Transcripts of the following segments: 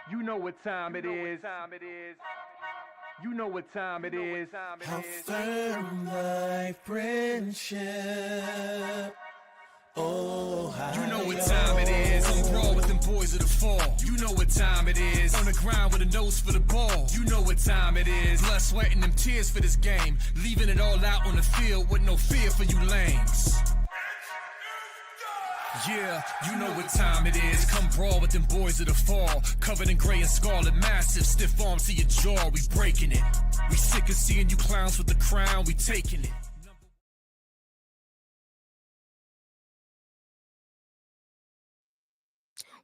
You know what time it is. You know what time it is. How firm thy friendship. Oh, you know what time it is. On brawl with them boys of the fall. You know what time it is. On the ground with a nose for the ball. You know what time it is. Blood, sweat, and them tears for this game. Leaving it all out on the field with no fear for you lames. Yeah, you know what time it is. Come brawl with them boys of the fall. Covered in gray and scarlet, massive, stiff arms to your jaw. We breaking it. We sick of seeing you clowns with the crown. We taking it.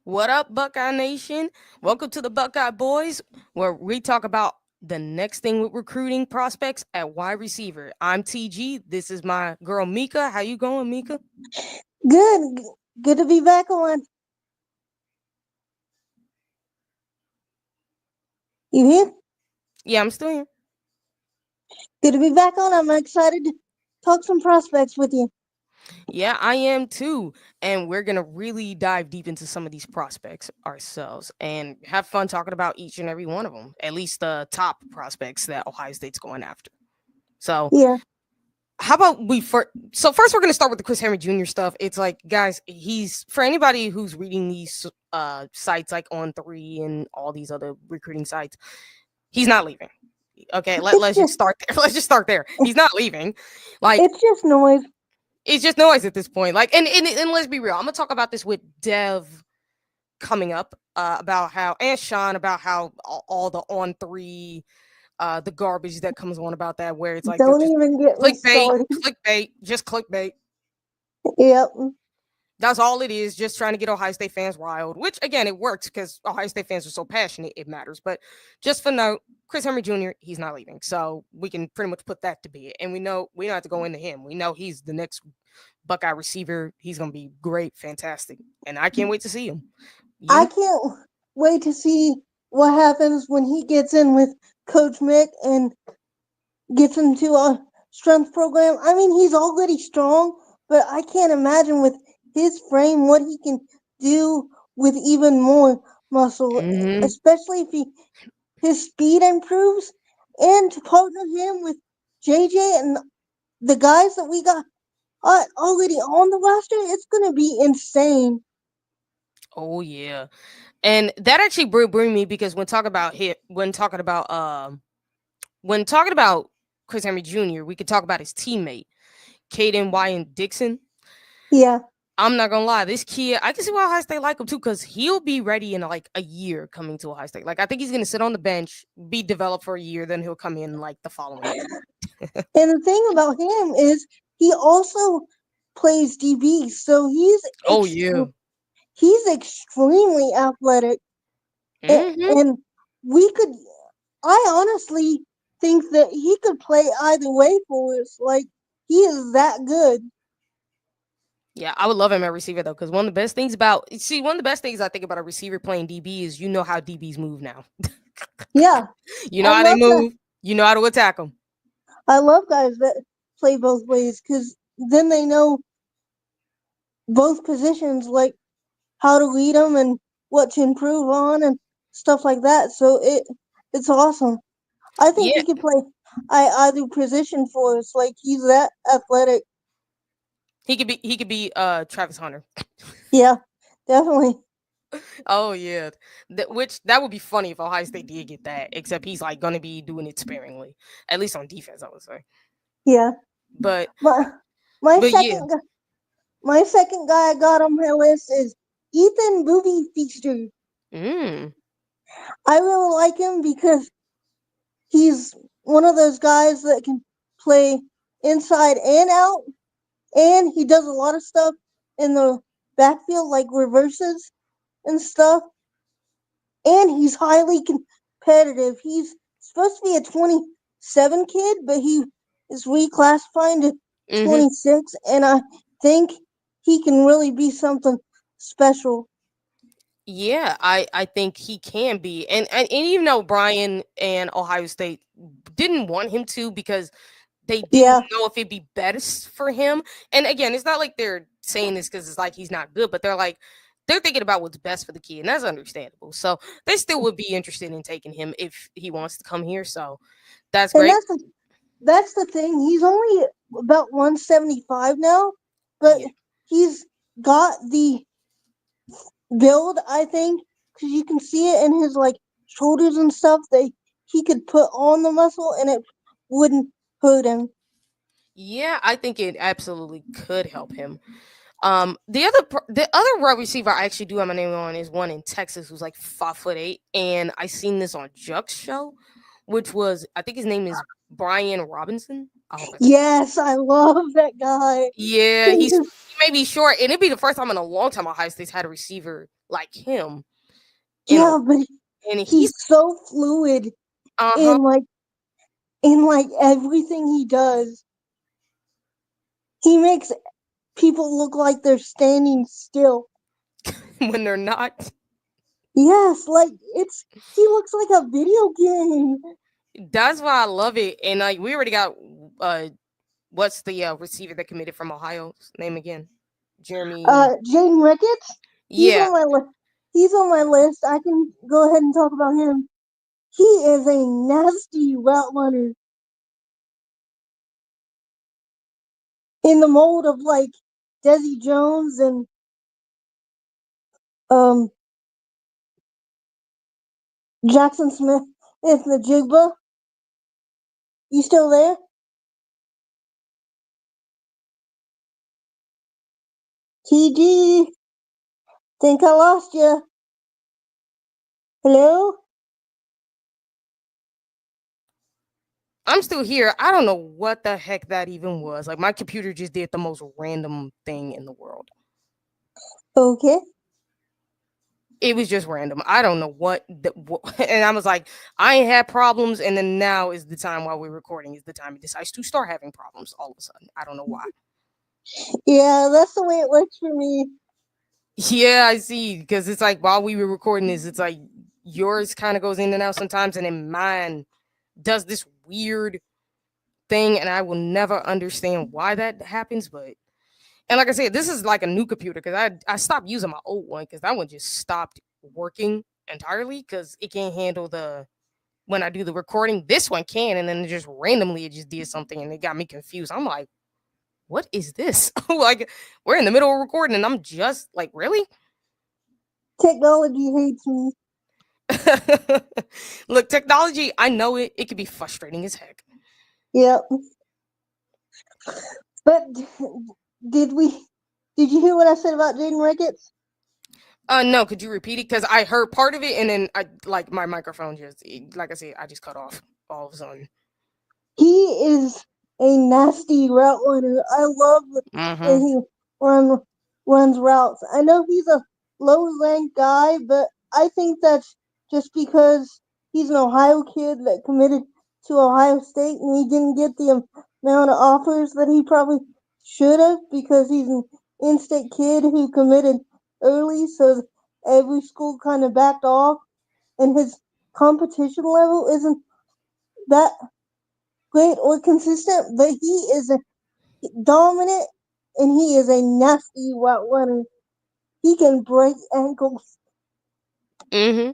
What up, Buckeye Nation? Welcome to the Buckeye Boyz, where we talk about the next thing with recruiting prospects at wide receiver. I'm TG. This is my girl Mecah. How you going, Mecah? Good. Good to be back on. You here? Yeah, I'm still here. Good to be back on. I'm excited to talk some prospects with you. Yeah, I am too. And we're going to really dive deep into some of these prospects ourselves and have fun talking about each and every one of them, at least the top prospects that Ohio State's going after. So, yeah. How about so first we're going to start with the Chris Henry Jr. stuff. It's like, guys, he's, for anybody who's reading these sites like On3 and all these other recruiting sites, he's not leaving. Okay, let's just start there. Let's just start there. He's not leaving. Like, it's just noise. It's just noise at this point. Like, and let's be real. I'm gonna talk about this with Dev coming up about how, and Sean, about how all the On3 the garbage that comes on about that, where it's like, don't even get just clickbait. Yep. That's all it is, just trying to get Ohio State fans riled, which, again, it works because Ohio State fans are so passionate, it matters. But just for note, Chris Henry Jr., he's not leaving. So we can pretty much put that to bed. And we don't have to go into him. We know he's the next Buckeye receiver. He's going to be great, fantastic. And I can't wait to see him. I can't wait to see what happens when he gets in with Coach Mick and gets into a strength program. I mean, he's already strong, but I can't imagine with his frame what he can do with even more muscle, especially if his speed improves, and to partner him with JJ and the guys that we got already on the roster, it's going to be insane. Oh yeah, and that actually bring me, because when talking about Chris Henry Jr., we could talk about his teammate, Caden Wyan Dixon. Yeah. I'm not gonna lie, this kid, I can see why Ohio State like him too, because he'll be ready in like a year coming to Ohio State. Like, I think he's gonna sit on the bench, be developed for a year, then he'll come in like the following year. And the thing about him is he also plays DB, so he's extremely athletic. And I honestly think that he could play either way for us. Like, he is that good. Yeah, I would love him at receiver though, because one of the best things I think about a receiver playing DB is you know how DBs move now. Yeah. You know how they move. You know how to attack them. I love guys that play both ways, because then they know both positions, like how to read them and what to improve on and stuff like that. So it's awesome. I think he could play either position for us. Like, he's that athletic. He could be Travis Hunter. Yeah, definitely. Oh yeah, that would be funny if Ohio State did get that. Except he's like gonna be doing it sparingly, at least on defense, I would say. Yeah, but my second guy I got on my list is Ethan Booby Feaster. I really like him because he's one of those guys that can play inside and out. And he does a lot of stuff in the backfield, like reverses and stuff. And he's highly competitive. He's supposed to be a 27 kid, but he is reclassifying to 26. And I think he can really be something special. Yeah, I think he can be. And even though Brian and Ohio State didn't want him to, because they didn't know if it'd be best for him. And again, it's not like they're saying this because it's like he's not good, but they're like, they're thinking about what's best for the kid, and that's understandable. So they still would be interested in taking him if he wants to come here. So that's And great. that's the thing. He's only about 175 now, but Yeah. he's got the build, I think, because you can see it in his like shoulders and stuff that he could put on the muscle and it wouldn't hurt him. Yeah, I think it absolutely could help him. The other wide receiver I actually do have my name on is one in Texas who's like 5'8", and I seen this on Juck's show, which was I think his name is Brian Robinson. I hope I said. Yes, I love that guy. Yeah, he may be short, and it'd be the first time in a long time Ohio State's had a receiver like him. Yeah, but And he's so fluid uh-huh. in like everything he does. He makes people look like they're standing still. When they're not. Yes, like he looks like a video game. That's why I love it. And like we already got what's the receiver that committed from Ohio's name again? Jeremy. Jaden Ricketts. Yeah. He's on my list. I can go ahead and talk about him. He is a nasty route runner. In the mold of like Desi Jones and Jackson Smith and the Jigba. You still there? TG. Think I lost you. Hello? I'm still here. I don't know what the heck that even was. Like my computer just did the most random thing in the world. Okay. It was just random. I don't know what and I was like, I ain't had problems, and then now is the time while we're recording is the time it decides to start having problems all of a sudden. I don't know why. Yeah, that's the way it works for me. Yeah, I see. Because it's like while we were recording this, it's like yours kind of goes in and out sometimes, and then mine does this weird thing, and I will never understand why that happens. But and like I said, this is like a new computer because I stopped using my old one because that one just stopped working entirely because it can't handle when I do the recording. This one can, and then it just did something, and it got me confused. I'm like, what is this? Like we're in the middle of recording, and I'm just like, really? Technology hates me. Look, technology, I know it. It can be frustrating as heck. Yep. But did you hear what I said about Jaden Ricketts? No, could you repeat it? Because I heard part of it, and then my microphone just, like I said, I just cut off all of a sudden. He is a nasty route runner. I love when he runs routes. I know he's a low-ranked guy, but I think that's just because he's an Ohio kid that committed to Ohio State and he didn't get the amount of offers that he probably should have because he's an in-state kid who committed early, so every school kind of backed off, and his competition level isn't that great or consistent, but he is a dominant and he is a nasty route runner. He can break ankles. I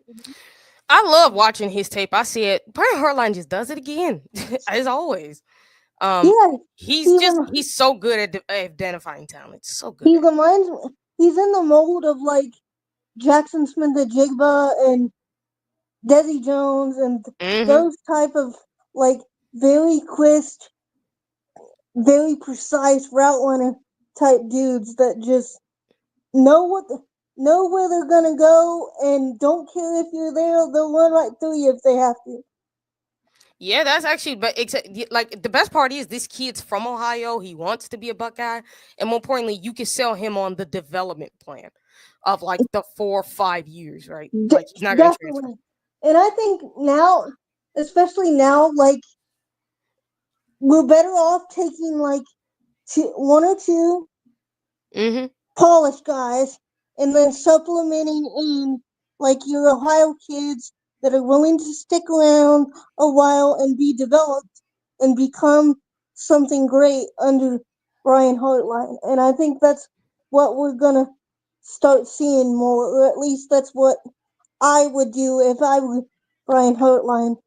love watching his tape. I see it. Brian Hartline just does it again, as always. Yeah, he's so good at identifying talent. So good. He reminds me. He's in the mold of like Jackson Smith the Jigba and Desi Jones and those type of like very crisp, very precise route runner type dudes that just know where they're gonna go and don't care if you're there. They'll run right through you if they have to. Yeah, that's actually, but except like the best part is this kid's from Ohio. He wants to be a Buckeye, and more importantly, you can sell him on the development plan of like the 4 or 5 years, right? Like he's not going to transfer. And I think now, especially now, like we're better off taking like one or two polished guys, and then supplementing in like your Ohio kids that are willing to stick around a while and be developed and become something great under Brian Hartline. And I think that's what we're gonna start seeing more, or at least that's what I would do if I were Brian Hartline.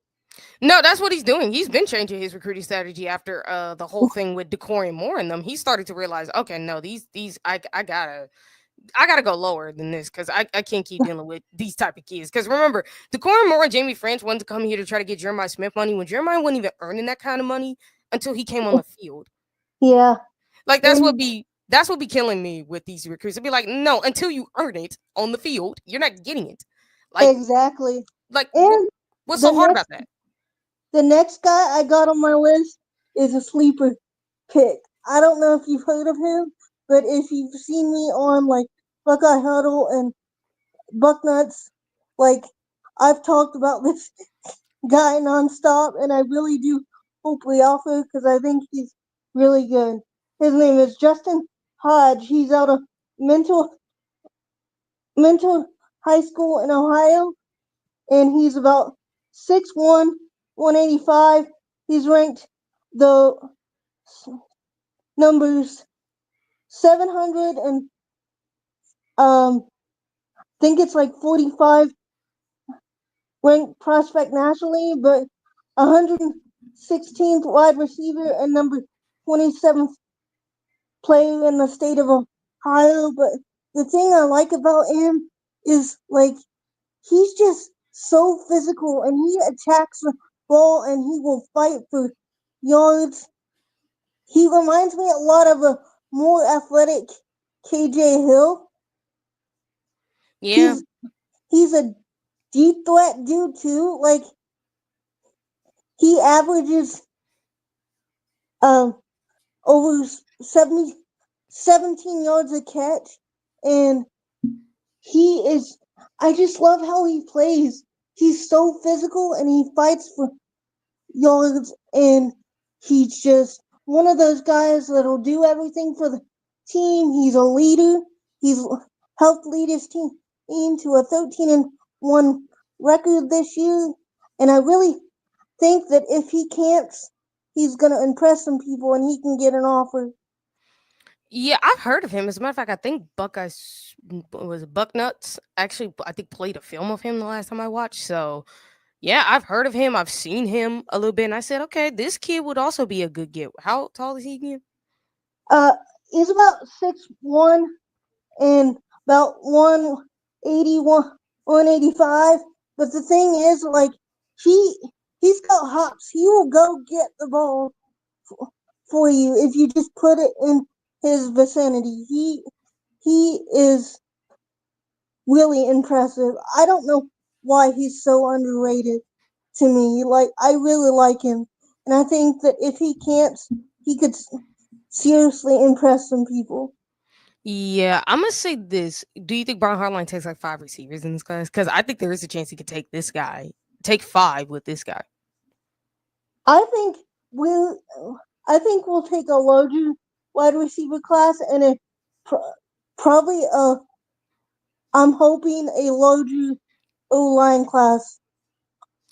No, that's what he's doing. He's been changing his recruiting strategy after the whole thing with Decorian Moore and them. He started to realize, okay, no, these I gotta go lower than this because I can't keep dealing with these type of kids. Because remember, Decorian Moore and Jamie French wanted to come here to try to get Jeremiah Smith money when Jeremiah wasn't even earning that kind of money until he came on the field. Yeah. Like that's what be killing me with these recruits. It'd be like, no, until you earn it on the field, you're not getting it. Like exactly. Like And what's so hard about that? The next guy I got on my list is a sleeper pick. I don't know if you've heard of him, but if you've seen me on like Buckeye Huddle and Bucknuts, like I've talked about this guy nonstop, and I really do hope we offer because I think he's really good. His name is Justin Hodge. He's out of Mentor High School in Ohio, and he's about 6'1", 185. He's ranked the numbers 700 and think it's like 45 ranked prospect nationally, but 116th wide receiver and number 27th player in the state of Ohio. But the thing I like about him is like he's just so physical and he attacks the ball and he will fight for yards. He reminds me a lot of a more athletic KJ Hill. Yeah. He's a deep threat dude too. Like he averages over 17 yards a catch, and I just love how he plays. He's so physical and he fights for yards, and he's just one of those guys that'll do everything for the team. He's a leader. He's helped lead his team to a 13-1 record this year, and I really think that if he can't, he's gonna impress some people and he can get an offer. Yeah, I've heard of him. As a matter of fact, I think Buckeyes was it Bucknuts. Actually, I think played a film of him the last time I watched. So, yeah, I've heard of him. I've seen him a little bit, and I said, okay, this kid would also be a good get. How tall is he again? He's about 6'1" and about 181, 185. But the thing is, like he's got hops. He will go get the ball for you if you just put it in his vicinity. He is really impressive. I don't know why he's so underrated to me. Like I really like him, and I think that if he can't, he could seriously impress some people. Yeah, I'm gonna say this. Do you think Brian Hartline takes like 5 receivers in this class? Because I think there is a chance he could take this guy, take 5 with this guy. I think we'll take a larger wide receiver class and probably I'm hoping a larger O-line class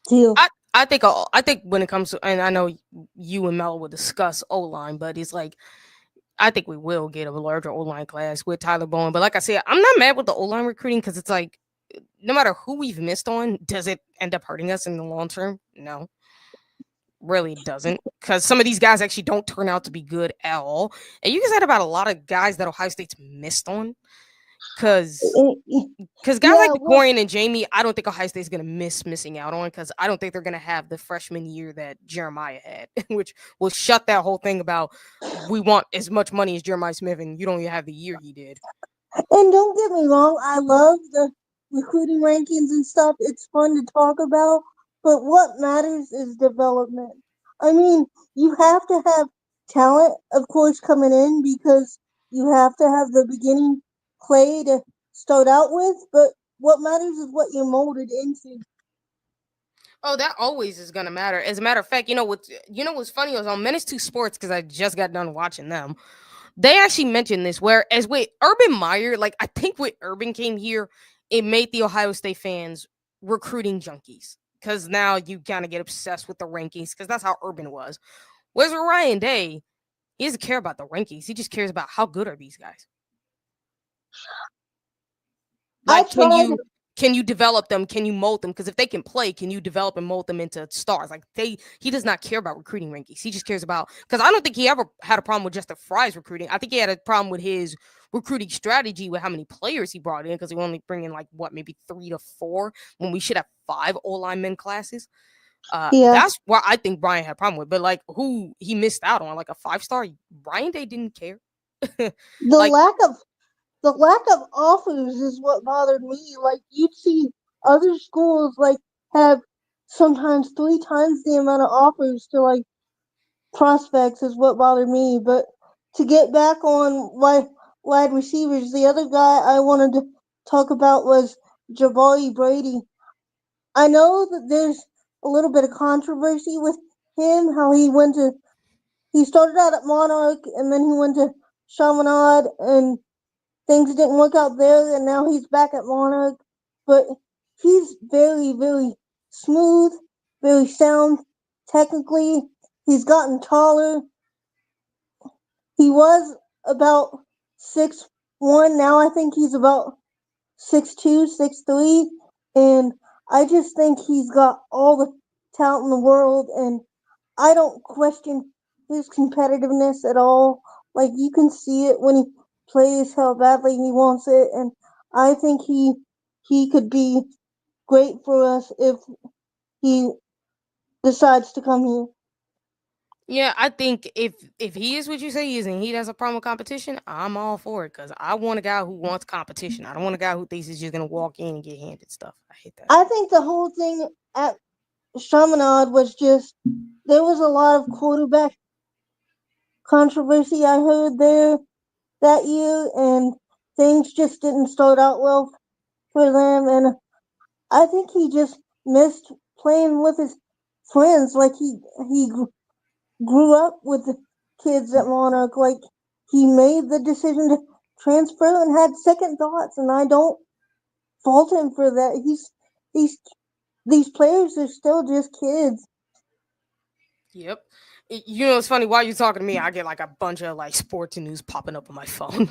too. I think when it comes to, and I know you and Mel will discuss O-line, but it's like I think we will get a larger O-line class with Tyler Bowen. But like I said, I'm not mad with the O-line recruiting because it's like no matter who we've missed on, does it end up hurting us in the long term? No. Really doesn't, because some of these guys actually don't turn out to be good at all. And you can say that about a lot of guys that Ohio State's missed on. Because guys like Decorian and Jamie, I don't think Ohio State's going to missing out on, because I don't think they're going to have the freshman year that Jeremiah had, which will shut that whole thing about we want as much money as Jeremiah Smith and you don't even have the year he did. And don't get me wrong, I love the recruiting rankings and stuff. It's fun to talk about, but what matters is development. I mean, you have to have talent, of course, coming in because you have to have the beginning play to start out with, but what matters is what you're molded into. Oh, that always is gonna matter. As a matter of fact, what's funny was on Menace 2 Sports, because I just got done watching them. They actually mentioned this, whereas with Urban Meyer, like I think when Urban came here, it made the Ohio State fans recruiting junkies. Because now you kind of get obsessed with the rankings, because that's how Urban was. Whereas with Ryan Day, he doesn't care about the rankings. He just cares about how good are these guys. I Like, tried. can you develop them? Can you mold them? Because if they can play, can you develop and mold them into stars? Like he does not care about recruiting rankings. He just cares about, because I don't think he ever had a problem with Justin Fry's recruiting. I think he had a problem with his recruiting strategy with how many players he brought in, because he only bring in like maybe 3 to 4 when we should have 5 O-lineman classes. Yeah, That's what I think Brian had a problem with. But like, who he missed out on, like a 5-star, Brian Day didn't care. the Like, lack of offers is what bothered me. Like you'd see other schools like have sometimes 3 times the amount of offers to like prospects is what bothered me. But to get back on wide receivers, the other guy I wanted to talk about was Jabari Brady. I know that there's a little bit of controversy with him, how he started out at Monarch and then he went to Chaminade and things didn't work out there and now he's back at Monarch. But he's very, very smooth, very sound technically. He's gotten taller. He was about 6'1", now I think he's about 6'2", 6'3", and I just think he's got all the talent in the world, and I don't question his competitiveness at all. Like you can see it when he plays how badly he wants it, and I think he could be great for us if he decides to come here. yeah, I think if he is what you say he is and he has a problem with competition, I'm all for it, because I want a guy who wants competition. I don't want a guy who thinks he's just gonna walk in and get handed stuff. I hate that. I think the whole thing at Chaminade was just there was a lot of quarterback controversy I heard there that year, and things just didn't start out well for them. And I think he just missed playing with his friends. Like he grew up with the kids at Monarch. Like he made the decision to transfer and had second thoughts, and I don't fault him for that. These these players are still just kids. Yep. You know, it's funny. While you're talking to me, I get like a bunch of like sports news popping up on my phone.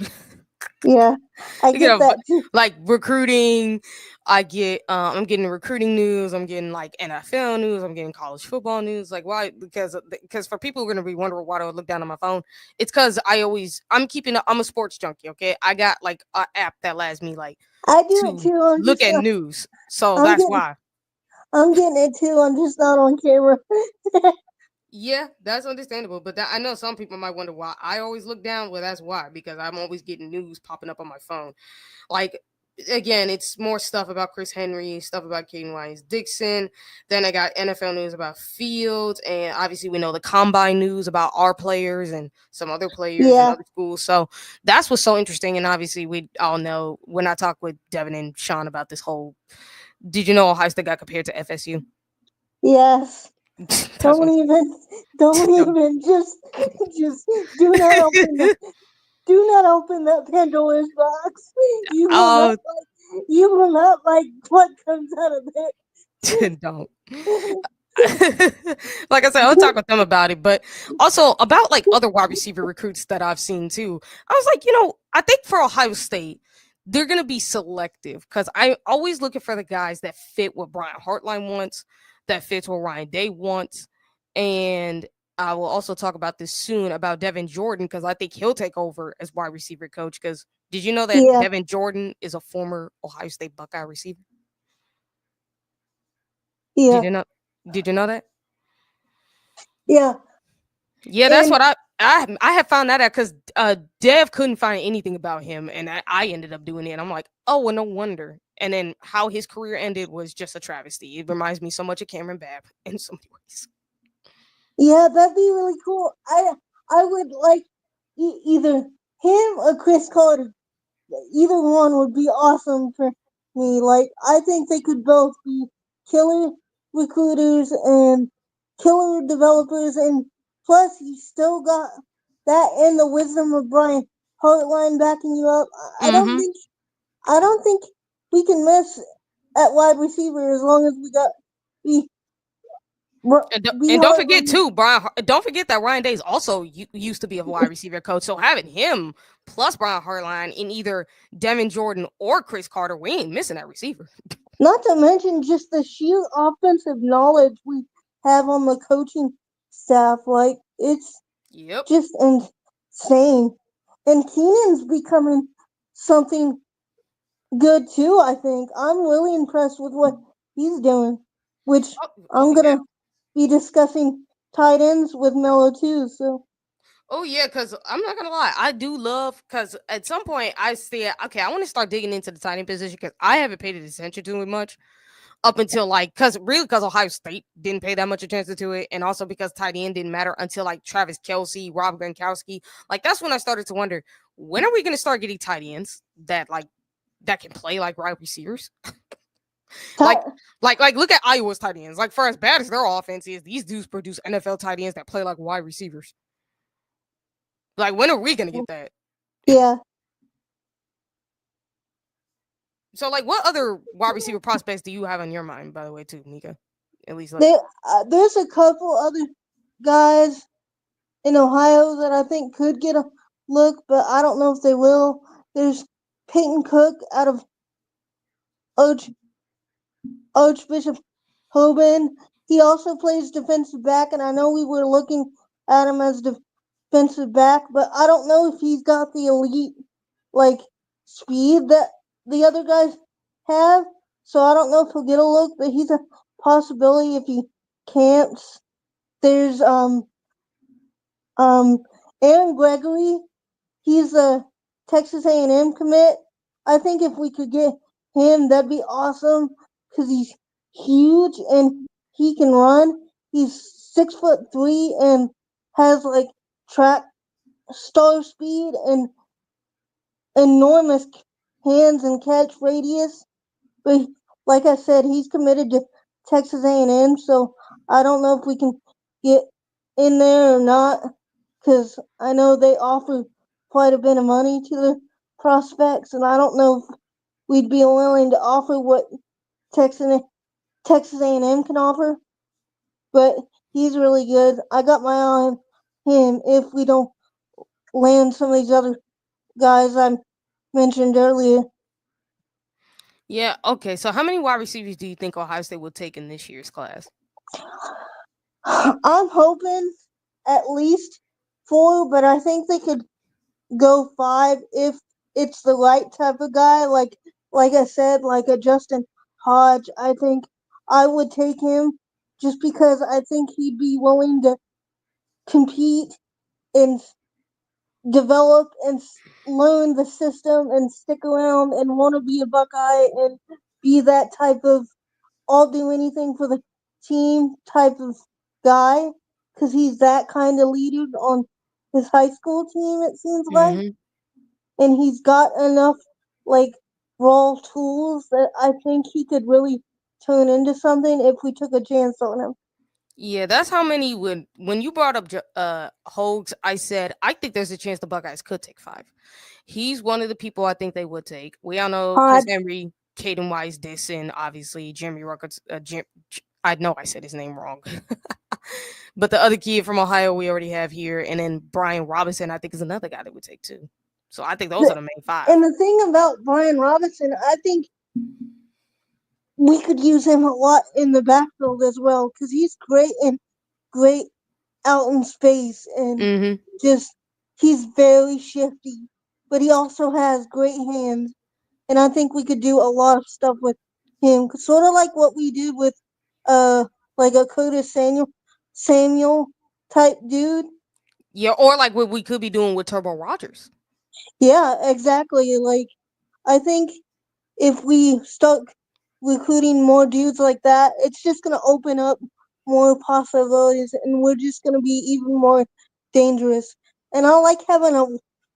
Yeah, I You get know, that too. like recruiting. I'm getting recruiting news. I'm getting like NFL news. I'm getting college football news. Like why? Because for people who are gonna be wondering why do I look down on my phone, it's because I'm a sports junkie. Okay, I got like an app that allows me like I do it to too. I'm look just at not, news. So I'm that's getting why. I'm getting it too. I'm just not on camera. Yeah, that's understandable. But I know some people might wonder why I always look down. Well, that's why, because I'm always getting news popping up on my phone. Like, again, it's more stuff about Chris Henry, stuff about Caden Wines Dixon. Then I got NFL news about Fields. And obviously, we know the combine news about our players and some other players and Yeah, other schools. So that's what's so interesting. And obviously, we all know when I talk with Devin and Sean about this whole, did you know Ohio State got compared to FSU? yes. That's one. Don't even just do not open that Pandora's box. You will not Oh, like what comes out of don't. it. Like I said, I'll talk with them about it, but also about like other wide receiver recruits that I've seen too. I was like, I think for Ohio State, they're gonna be selective because I'm always looking for the guys that fit what Brian Hartline wants, that fits what Ryan Day wants, and I will also talk about this soon about Devin Jordan because I think he'll take over as wide receiver coach. Because did you know that Yeah, Devin Jordan is a former Ohio State Buckeye receiver? yeah, Did you know? Did you know that? yeah. Yeah, that's And what I have found that out because Dev couldn't find anything about him, and I ended up doing it. And I'm like, oh, well, no wonder. And then how his career ended was just a travesty. It reminds me so much of Cameron Babb in so many ways. yeah, that'd be really cool. I would like either him or Chris Carter. Either one would be awesome for me. Like I think they could both be killer recruiters and killer developers, and plus you still got that and the wisdom of Brian Hartline backing you up. I don't Mm-hmm. think I don't think we can miss at wide receiver as long as we And don't forget too, don't forget that Ryan Day also used to be a wide receiver coach. So having him plus Brian Hartline in either Devin Jordan or Chris Carter, we ain't missing that receiver. Not to mention just the sheer offensive knowledge we have on the coaching staff. Like, it's just insane. And Keenan's becoming something good too, I think. I'm really impressed with what he's doing, which I'm going to be discussing tight ends with Mello too. So. Oh yeah, because I'm not gonna lie, I do love because at some point I said, okay, I want to start digging into the tight end position because I haven't paid attention to it much up until because Ohio State didn't pay that much attention to it, and also because tight end didn't matter until like Travis Kelce, Rob Gronkowski. Like that's when I started to wonder, when are we gonna start getting tight ends that can play like wide receivers? like look at Iowa's tight ends. Like for as bad as their offense is, these dudes produce NFL tight ends that play like wide receivers. Like, when are we gonna get that? Yeah. So, like, what other wide receiver prospects do you have on your mind, by the way, too, Mecah? At least, there's a couple other guys in Ohio that I think could get a look, but I don't know if they will. There's Peyton Cook out of Archbishop Hoban. He also plays defensive back, and I know we were looking at him as defensive back, but I don't know if he's got the elite speed that the other guys have. So I don't know if he'll get a look, but he's a possibility if he can't. There's Aaron Gregory. He's a Texas A&M commit. I think if we could get him, that'd be awesome because he's huge and he can run. He's 6'3" and has track star speed and enormous hands and catch radius. But like I said, he's committed to Texas A&M, so I don't know if we can get in there or not because I know they offer quite a bit of money to the prospects, and I don't know if we'd be willing to offer what Texas A&M can offer. But he's really good. I got my eye on him if we don't land some of these other guys I mentioned earlier. Yeah, okay. So how many wide receivers do you think Ohio State will take in this year's class? I'm hoping at least 4, but I think they could go 5 if it's the right type of guy. Like I said, like a Justin Hodge. I think I would take him just because I think he'd be willing to compete and develop and learn the system and stick around and want to be a Buckeye and be that type of I'll do anything for the team type of guy because he's that kind of leader on his high school team, it seems like. And he's got enough raw tools that I think he could really turn into something if we took a chance on him. Yeah, that's how many when you brought up Hogs, I said I think there's a chance the Buckeyes could take 5. He's one of the people I think they would take. We all know Chris Henry, Caden Wise, Dixon, obviously Jeremy Ruckert. I know I said his name wrong, but the other kid from Ohio we already have here, and then Brian Robinson I think is another guy that would take too. So I think those are the main 5. And the thing about Brian Robinson, I think we could use him a lot in the backfield as well because he's great out in space and just he's very shifty, but he also has great hands, and I think we could do a lot of stuff with him, sort of like what we did with like a Curtis Samuel type dude. Yeah, or like what we could be doing with Turbo Rogers. Yeah, exactly. Like I think if we start recruiting more dudes like that, it's just gonna open up more possibilities, and we're just going to be even more dangerous. And I like having a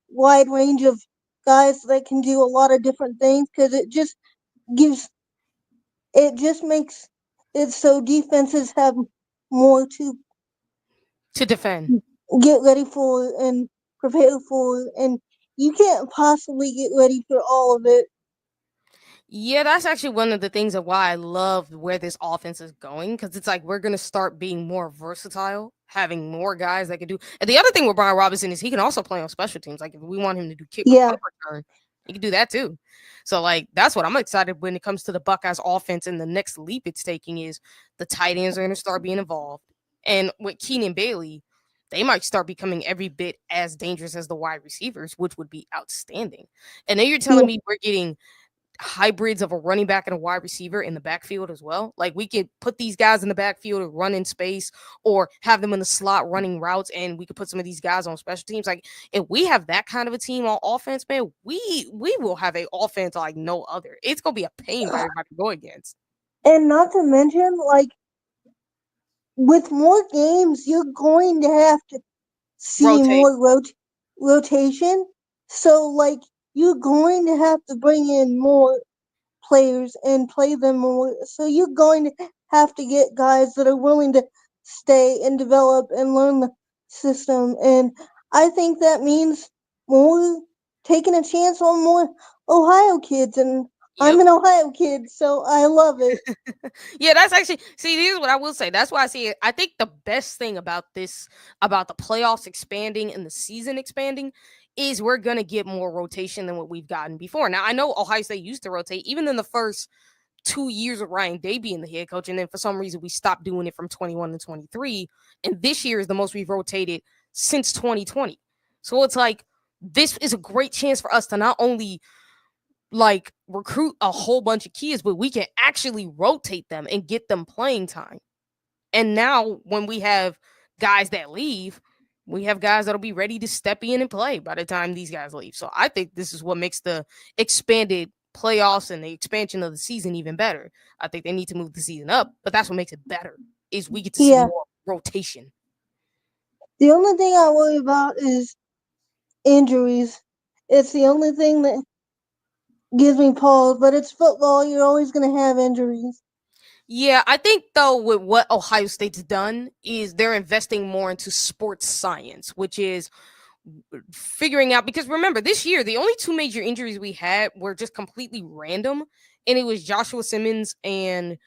wide range of guys that can do a lot of different things because it just makes it so defenses have more to defend, get ready for, and prepare for, and you can't possibly get ready for all of it. Yeah, that's actually one of the things of why I love where this offense is going, because it's like we're gonna start being more versatile, having more guys that can do. And the other thing with Brian Robinson is he can also play on special teams. Like if we want him to do kick or Yeah, punt return, he can do that too. So like that's what I'm excited when it comes to the Buckeyes offense, and the next leap it's taking is the tight ends are gonna start being involved, and with Keenan Bailey, they might start becoming every bit as dangerous as the wide receivers, which would be outstanding. And then you're telling yeah, me we're getting hybrids of a running back and a wide receiver in the backfield as well. Like we could put these guys in the backfield and run in space, or have them in the slot running routes, and we could put some of these guys on special teams. Like if we have that kind of a team on offense, man, we will have a offense like no other. It's gonna be a pain for everybody to go against. and not to mention, like with more games, you're going to have to see Rotate. more rotation. So, like, you're going to have to bring in more players and play them more. So, you're going to have to get guys that are willing to stay and develop and learn the system. And I think that means more taking a chance on more Ohio kids. And I'm Yep. an Ohio kid, so I love it. Yeah, that's actually, see, here's what I will say. That's why I see it. I think the best thing about this, about the playoffs expanding and the season expanding, is we're gonna get more rotation than what we've gotten before. Now I know Ohio State used to rotate even in the first 2 years of Ryan Day being the head coach, and then for some reason we stopped doing it from 21 to 23. And this year is the most we've rotated since 2020. So it's like this is a great chance for us to not only like recruit a whole bunch of kids, but we can actually rotate them and get them playing time. And now when we have guys that leave, we have guys that'll be ready to step in and play by the time these guys leave. So I think this is what makes the expanded playoffs and the expansion of the season even better. I think they need to move the season up, but that's what makes it better is we get to see Yeah. more rotation. The only thing I worry about is injuries. It's the only thing that gives me pause, but it's football. You're always going to have injuries. Yeah, I think though with what Ohio State's done is they're investing more into sports science, which is figuring out, because remember this year the only two major injuries we had were just completely random, and it was Joshua Simmons and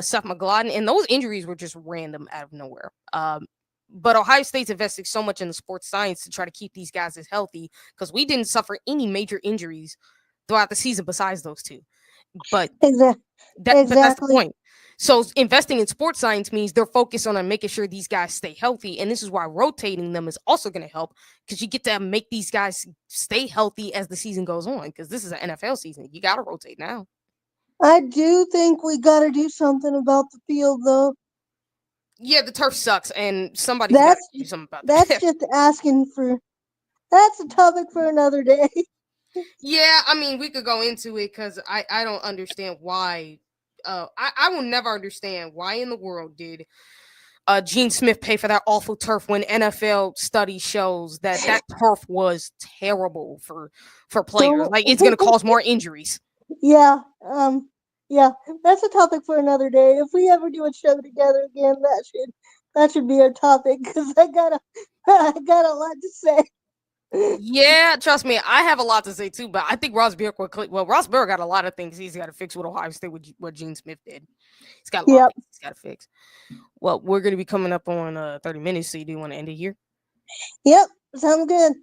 Seth McLaughlin, and those injuries were just random out of nowhere. But Ohio State's investing so much in the sports science to try to keep these guys as healthy, because we didn't suffer any major injuries throughout the season besides those two. But Exactly. but that's the point. So investing in sports science means they're focused on making sure these guys stay healthy, and this is why rotating them is also going to help, because you get to make these guys stay healthy as the season goes on. Because this is an NFL season, you got to rotate now. I do think we got to do something about the field, though. Yeah, the turf sucks, and somebody's got to do something about that. That's just asking for. That's a topic for another day. Yeah, I mean, we could go into it because I don't understand why. I will never understand why in the world did Gene Smith pay for that awful turf when NFL study shows that turf was terrible for players. Like it's going to cause more injuries. Yeah. Yeah. That's a topic for another day. If we ever do a show together again, that should be our topic, because I got a lot to say. Yeah, trust me, I have a lot to say too, but I think Ross Bjork Ross Bjork got a lot of things he's got to fix with Ohio State with what Gene Smith did. He's got a lot of things he's got to fix. Well, we're going to be coming up on 30 minutes, so you do want to end it here? Yep, sounds good.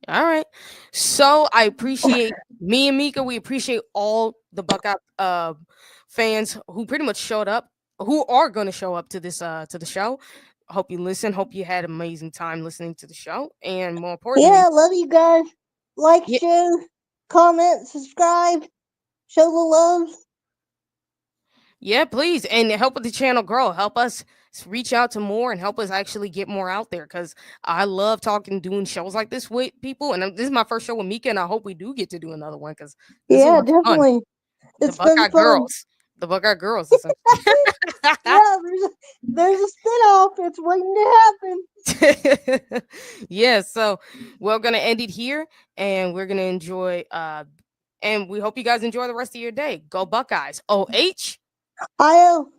All right. So I appreciate me and Mecah. We appreciate all the Buckeye fans who pretty much showed up, who are going to show up to this to the show. Hope you listen. Hope you had an amazing time listening to the show. And more importantly, yeah, love you guys. Like, share, comment, subscribe, show the love. Yeah, please. And help with the channel grow. Help us reach out to more and help us actually get more out there, because I love talking, doing shows like this with people. And this is my first show with Mecah, and I hope we do get to do another one, because yeah, definitely. It's the Buckeye Girls. The Buckeye Girls. Yeah, there's a spinoff. It's waiting to happen. Yeah, so we're gonna end it here, and we're gonna enjoy and we hope you guys enjoy the rest of your day. Go Buckeyes. OH. IO.